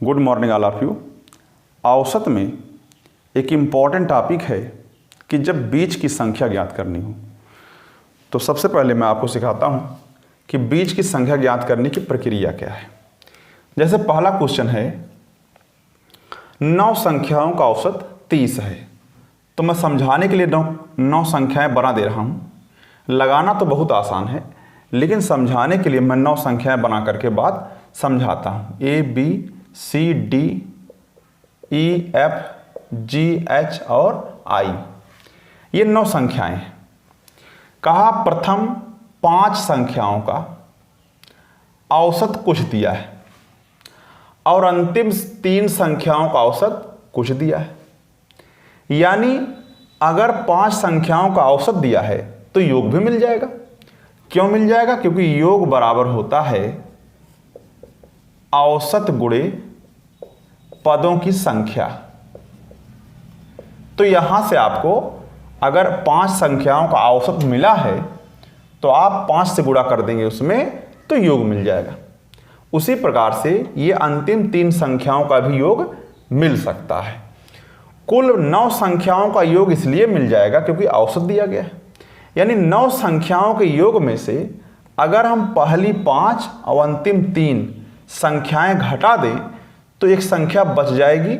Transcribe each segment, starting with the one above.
Good morning all of you. औसत में एक इम्पॉर्टेंट टॉपिक है कि जब बीज की संख्या ज्ञात करनी हो तो सबसे पहले मैं आपको सिखाता हूँ कि बीज की संख्या ज्ञात करने की प्रक्रिया क्या है। जैसे पहला क्वेश्चन है 9 संख्याओं का औसत 30 है, तो मैं समझाने के लिए 9 संख्याएं बना दे रहा हूँ। लगाना तो बहुत आसान है, लेकिन समझाने के लिए मैं 9 संख्याएं बना करके बाद समझाता हूँ। A B C D E F G H और I, ये 9 संख्याएं हैं। कहा प्रथम 5 संख्याओं का औसत कुछ दिया है और अंतिम 3 संख्याओं का औसत कुछ दिया है। यानी अगर 5 संख्याओं का औसत दिया है तो योग भी मिल जाएगा। क्यों मिल जाएगा? क्योंकि योग बराबर होता है औसत गुणे पदों की संख्या। तो यहां से आपको अगर 5 संख्याओं का औसत मिला है तो आप 5 से गुणा कर देंगे उसमें, तो योग मिल जाएगा। उसी प्रकार से ये अंतिम 3 संख्याओं का भी योग मिल सकता है। कुल 9 संख्याओं का योग इसलिए मिल जाएगा क्योंकि औसत दिया गया है। यानी 9 संख्याओं के योग में से अगर हम पहली 5 और अंतिम 3 संख्याएं घटा दें तो एक संख्या बच जाएगी।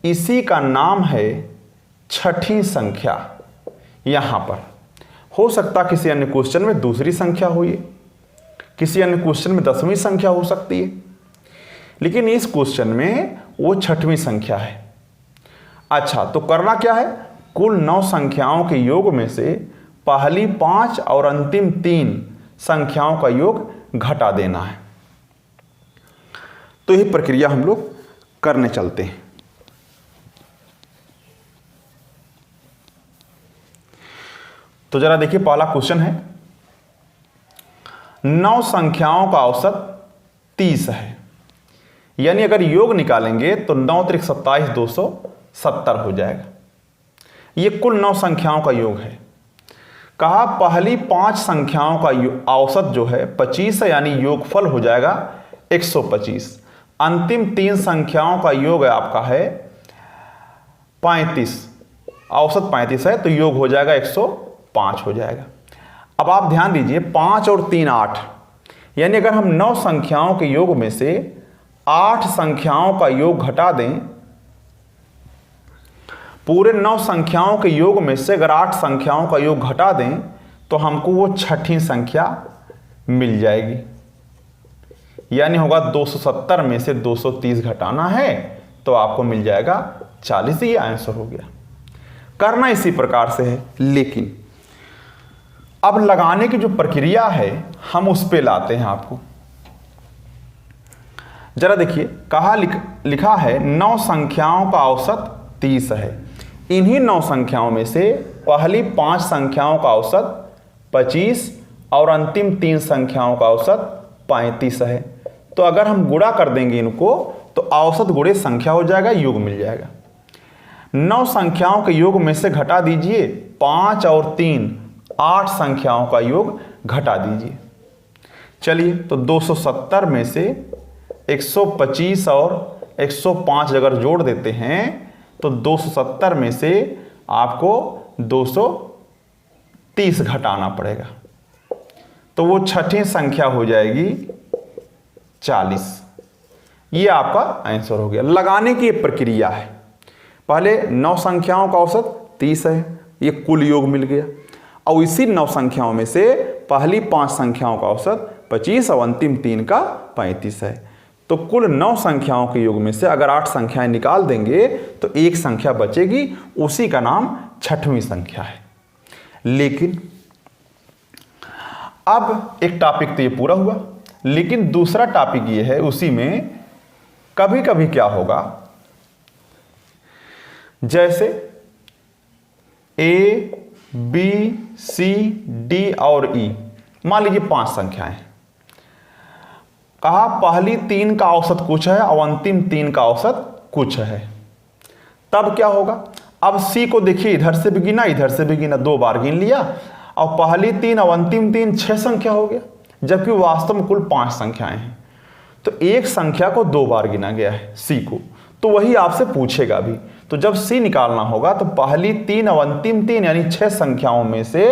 इसी का नाम है छठी संख्या। यहां पर हो सकता किसी अन्य क्वेश्चन में दूसरी संख्या हो, किसी अन्य क्वेश्चन में 10वीं संख्या हो सकती है, लेकिन इस क्वेश्चन में वो 6वीं संख्या है। अच्छा, तो करना क्या है? कुल 9 संख्याओं के योग में से पहली 5 और अंतिम 3 संख्याओं का योग घटा देना है। तो यह प्रक्रिया हम लोग करने चलते हैं। तो जरा देखिए, पहला क्वेश्चन है 9 संख्याओं का औसत 30 है। यानी अगर योग निकालेंगे तो 9 त्रिक 27 270 हो जाएगा। ये कुल 9 संख्याओं का योग है। कहा पहली 5 संख्याओं का औसत जो है 25 है, यानी योगफल हो जाएगा 125। अंतिम 3 संख्याओं का योग आपका है 35, औसत 35 है, तो योग हो जाएगा 105 हो जाएगा। अब आप ध्यान दीजिए, 5 और 3 8, यानी अगर हम 9 संख्याओं के योग में से 8 संख्याओं का योग घटा दें, पूरे 9 संख्याओं के योग में से अगर 8 संख्याओं का योग घटा दें तो हमको वो छठी संख्या मिल जाएगी। यानी होगा 270 में से 230 घटाना है तो आपको मिल जाएगा 40। ये आंसर हो गया। करना इसी प्रकार से है, लेकिन अब लगाने की जो प्रक्रिया है हम उस पे लाते हैं आपको। जरा देखिए, कहा लिखा है 9 संख्याओं का औसत 30 है। इन्हीं 9 संख्याओं में से पहली 5 संख्याओं का औसत 25 और अंतिम 3 संख्याओं का औसत 35 है। तो अगर हम गुणा कर देंगे इनको तो औसत गुणे संख्या हो जाएगा, योग मिल जाएगा। 9 संख्याओं के योग में से घटा दीजिए 5 और 3 8 संख्याओं का योग घटा दीजिए। चलिए, तो 270 में से 125 और 105 अगर जोड़ देते हैं तो 270 में से आपको 230 घटाना पड़ेगा, तो वो छठी संख्या हो जाएगी 40। ये आपका आंसर हो गया। लगाने की ये प्रक्रिया है। पहले 9 संख्याओं का औसत 30 है, ये कुल योग मिल गया, और इसी 9 संख्याओं में से पहली 5 संख्याओं का औसत 25 और अंतिम 3 का 35 है। तो कुल 9 संख्याओं के योग में से अगर 8 संख्याएं निकाल देंगे तो एक संख्या बचेगी, उसी का नाम छठवीं संख्या है। लेकिन अब एक टॉपिक तो ये पूरा हुआ, लेकिन दूसरा टॉपिक ये है, उसी में कभी कभी क्या होगा, जैसे A B C D और E, मान लीजिए 5 संख्याएं। कहा पहली 3 का औसत कुछ है और अंतिम 3 का औसत कुछ है। तब क्या होगा? अब C को देखिए, इधर से भी गिना इधर से भी गिना, 2 बार गिन लिया, और पहली 3 और अंतिम 3 6 संख्या हो गया, जबकि वास्तव में कुल 5 संख्याएं हैं। तो एक संख्या को 2 बार गिना गया है सी को, तो वही आपसे पूछेगा भी। तो जब सी निकालना होगा तो पहली 3 और अंतिम 3 यानी 6 संख्याओं में से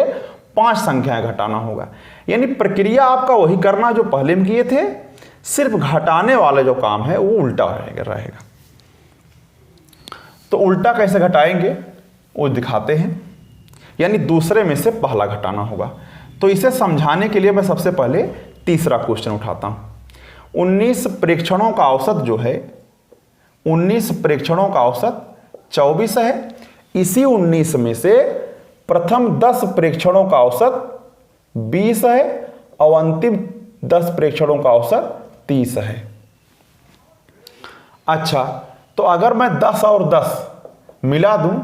5 संख्याएं घटाना होगा। यानी प्रक्रिया आपका वही करना जो पहले में किए थे, सिर्फ घटाने वाला जो काम है वो उल्टा रहेगा। तो उल्टा कैसे घटाएंगे वो दिखाते हैं, यानी दूसरे में से पहला घटाना होगा। तो इसे समझाने के लिए मैं सबसे पहले तीसरा क्वेश्चन उठाता हूं। 19 प्रेक्षणों का औसत जो है, 19 प्रेक्षणों का औसत 24 है। इसी 19 में से प्रथम 10 प्रेक्षणों का औसत 20 है और अंतिम 10 प्रेक्षणों का औसत 30 है। अच्छा, तो अगर मैं 10 और 10 मिला दूं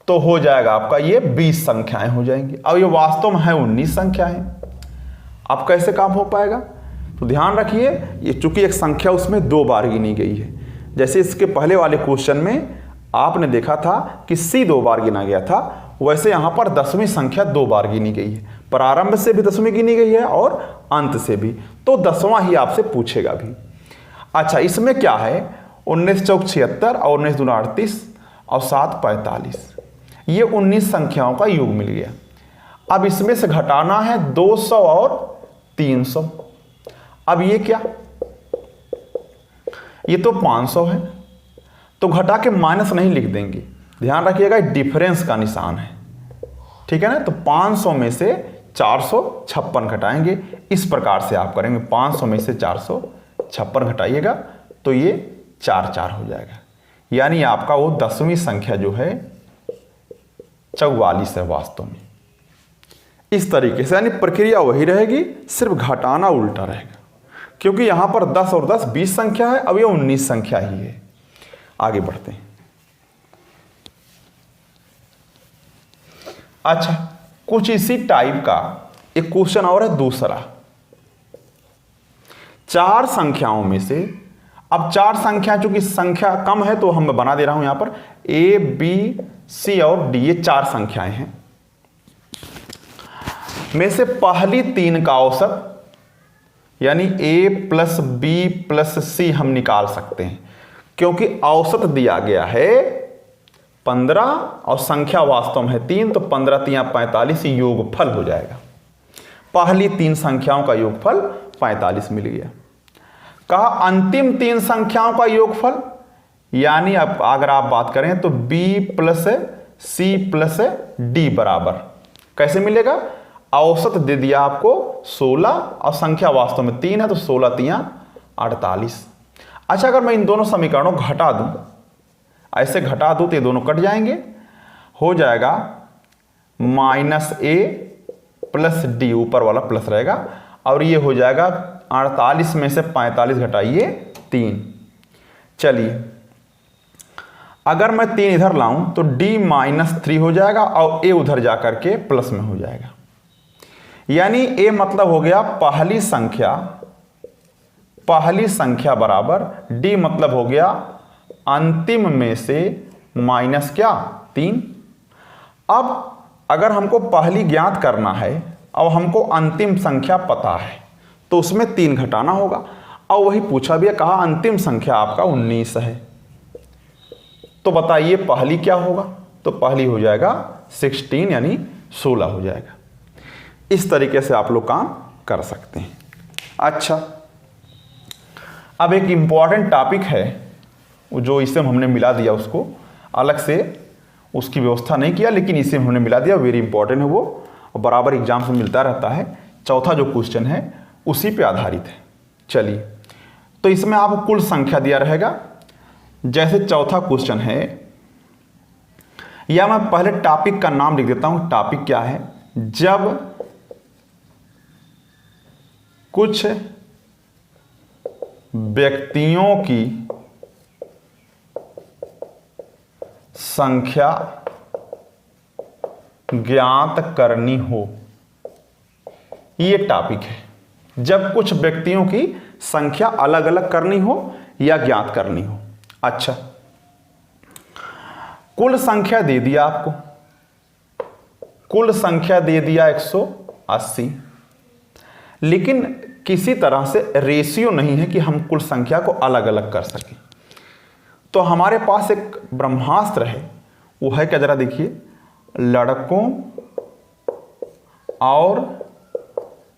तो हो जाएगा आपका ये 20 संख्याएं हो जाएंगी। अब ये वास्तव में है 19 संख्याएं। अब कैसे काम हो पाएगा? तो ध्यान रखिए, ये चूंकि एक संख्या उसमें 2 बार गिनी गई है। जैसे इसके पहले वाले क्वेश्चन में आपने देखा था कि सी 2 बार गिना गया था, वैसे यहां पर 10वीं संख्या 2 बार गिनी गई है। प्रारंभ से भी 10वीं गिनी गई है और अंत से भी, तो 10वां ही आपसे पूछेगा भी। अच्छा, इसमें क्या है, 19 चौक 76 और 19 दूना 38 और 7 45, ये 19 संख्याओं का योग मिल गया। अब इसमें से घटाना है 200 और 300। अब ये क्या, ये तो 500 है, तो घटा के माइनस नहीं लिख देंगे, ध्यान रखिएगा डिफरेंस का निशान है, ठीक है ना। तो 500 में से 456 घटाएंगे, इस प्रकार से आप करेंगे। 500 में से 456 घटाइएगा तो ये 4 हो जाएगा। यानी आपका वो 10वीं संख्या जो है 44 है वास्तव में। इस तरीके से यानी प्रक्रिया वही रहेगी, सिर्फ घटाना उल्टा रहेगा, क्योंकि यहां पर 10 और 10 20 संख्या है, अब ये 19 संख्या ही है। आगे बढ़ते हैं। अच्छा, कुछ इसी टाइप का एक क्वेश्चन और है दूसरा। 4 संख्याओं में से, अब 4 संख्या चूंकि संख्या कम है तो हम बना दे रहा हूं यहां पर ए बी सी और डी, ये 4 संख्याएं हैं। में से पहली 3 का औसत यानी a प्लस बी प्लस सी हम निकाल सकते हैं, क्योंकि औसत दिया गया है 15 और संख्या वास्तव में है 3, तो 15 3 45 योगफल हो जाएगा। पहली 3 संख्याओं का योगफल 45 मिल गया। कहा अंतिम 3 संख्याओं का योगफल, यानी अब अगर आप बात करें तो b plus C plus D बराबर कैसे मिलेगा? औसत दे दिया आपको 16 और संख्या वास्तव में 3 है, तो 16 3 48। अच्छा, अगर मैं इन दोनों समीकरणों को घटा दूं, ऐसे घटा दूं तो ये दोनों कट जाएंगे, हो जाएगा -a प्लस डी, ऊपर वाला प्लस रहेगा, और ये हो जाएगा 48 में से 45 घटाइए 3। चलिए, अगर मैं 3 इधर लाऊं तो d -3 हो जाएगा और a उधर जाकर के प्लस में हो जाएगा। यानी a मतलब हो गया पहली संख्या बराबर d मतलब हो गया अंतिम में से माइनस क्या 3। अब अगर हमको पहली ज्ञात करना है और हमको अंतिम संख्या पता है तो उसमें 3 घटाना होगा, और वही पूछा भी है, कहा अंतिम संख्या आपका 19 है। तो बताइए पहली क्या होगा? तो पहली हो जाएगा 16 यानी 16 हो जाएगा। इस तरीके से आप लोग काम कर सकते हैं। अच्छा, अब एक इंपॉर्टेंट टॉपिक है जो इसे हमने मिला दिया, उसको अलग से उसकी व्यवस्था नहीं किया, लेकिन इसे हमने मिला दिया, वेरी इंपॉर्टेंट है वो, और बराबर एग्जाम से मिलता रहता है। चौथा जो क्वेश्चन है उसी पे आधारित है। चलिए, तो इसमें आपको कुल संख्या दिया रहेगा। जैसे चौथा क्वेश्चन है, या मैं पहले टॉपिक का नाम लिख देता हूं। टॉपिक क्या है? जब कुछ व्यक्तियों की संख्या ज्ञात करनी हो, ये टॉपिक है। जब कुछ व्यक्तियों की संख्या अलग अलग करनी हो या ज्ञात करनी हो। अच्छा, कुल संख्या दे दिया आपको, कुल संख्या दे दिया 180, लेकिन किसी तरह से रेशियो नहीं है कि हम कुल संख्या को अलग अलग कर सकें। तो हमारे पास एक ब्रह्मास्त्र है, वो है क्या, जरा देखिए, लड़कों और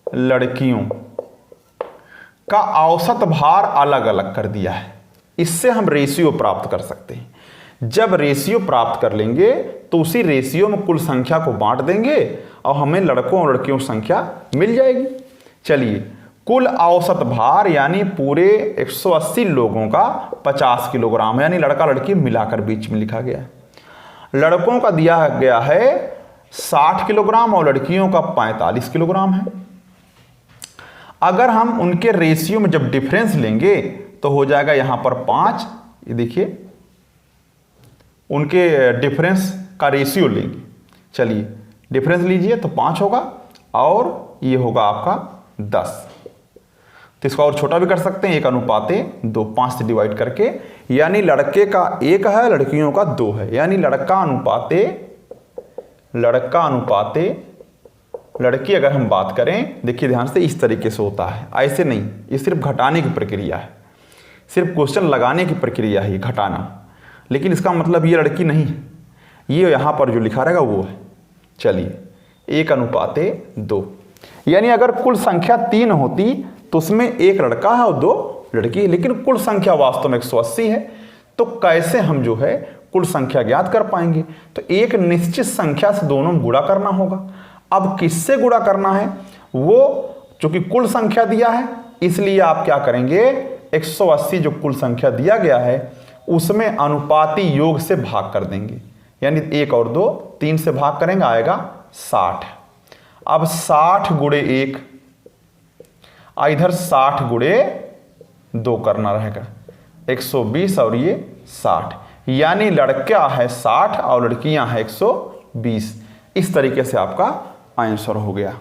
लड़कियों का औसत भार अलग अलग कर दिया है। इससे हम रेशियो प्राप्त कर सकते हैं। जब रेशियो प्राप्त कर लेंगे तो उसी रेशियो में कुल संख्या को बांट देंगे और हमें लड़कों और लड़कियों की संख्या मिल जाएगी। चलिए, कुल औसत भार यानी पूरे 180 लोगों का 50 किलोग्राम, यानी लड़का लड़की मिलाकर बीच में लिखा गया है। लड़कों का दिया गया है 60 किलोग्राम और लड़कियों का 45 किलोग्राम है। अगर हम उनके रेशियो में जब डिफरेंस लेंगे तो हो जाएगा यहां पर 5। ये देखिए, उनके डिफरेंस का रेशियो लेंगे। चलिए, डिफरेंस लीजिए तो 5 होगा और ये होगा आपका 10। तो इसको और छोटा भी कर सकते हैं, 1:2, 5 से डिवाइड करके, यानी लड़के का 1 है, लड़कियों का 2 है, यानी लड़का अनुपाते लड़की अगर हम बात करें, देखिए ध्यान से, इस तरीके से होता है, ऐसे नहीं। ये सिर्फ घटाने की प्रक्रिया है, सिर्फ क्वेश्चन लगाने की प्रक्रिया है ये घटाना, लेकिन इसका मतलब ये लड़की नहीं है, ये यहाँ पर जो लिखा रहेगा वो है। चलिए, 1:2, यानी अगर कुल संख्या 3 होती तो उसमें 1 लड़का है और 2 लड़की, लेकिन कुल संख्या वास्तव में 180 है। तो कैसे हम जो है कुल संख्या ज्ञात कर पाएंगे? तो एक निश्चित संख्या से दोनों में गुणा करना होगा। अब किससे गुणा करना है? वो चूंकि कुल संख्या दिया है, इसलिए आप क्या करेंगे, 180 जो कुल संख्या दिया गया है उसमें अनुपाती योग से भाग कर देंगे, यानी 1 और 2, 3 से भाग करेंगे, आएगा 60। अब 60 गुणे 1, इधर 60 गुणे 2 करना रहेगा, 120 और ये 60, यानी लड़का है 60 और लड़कियां हैं 120। इस तरीके से आपका आंसर हो गया।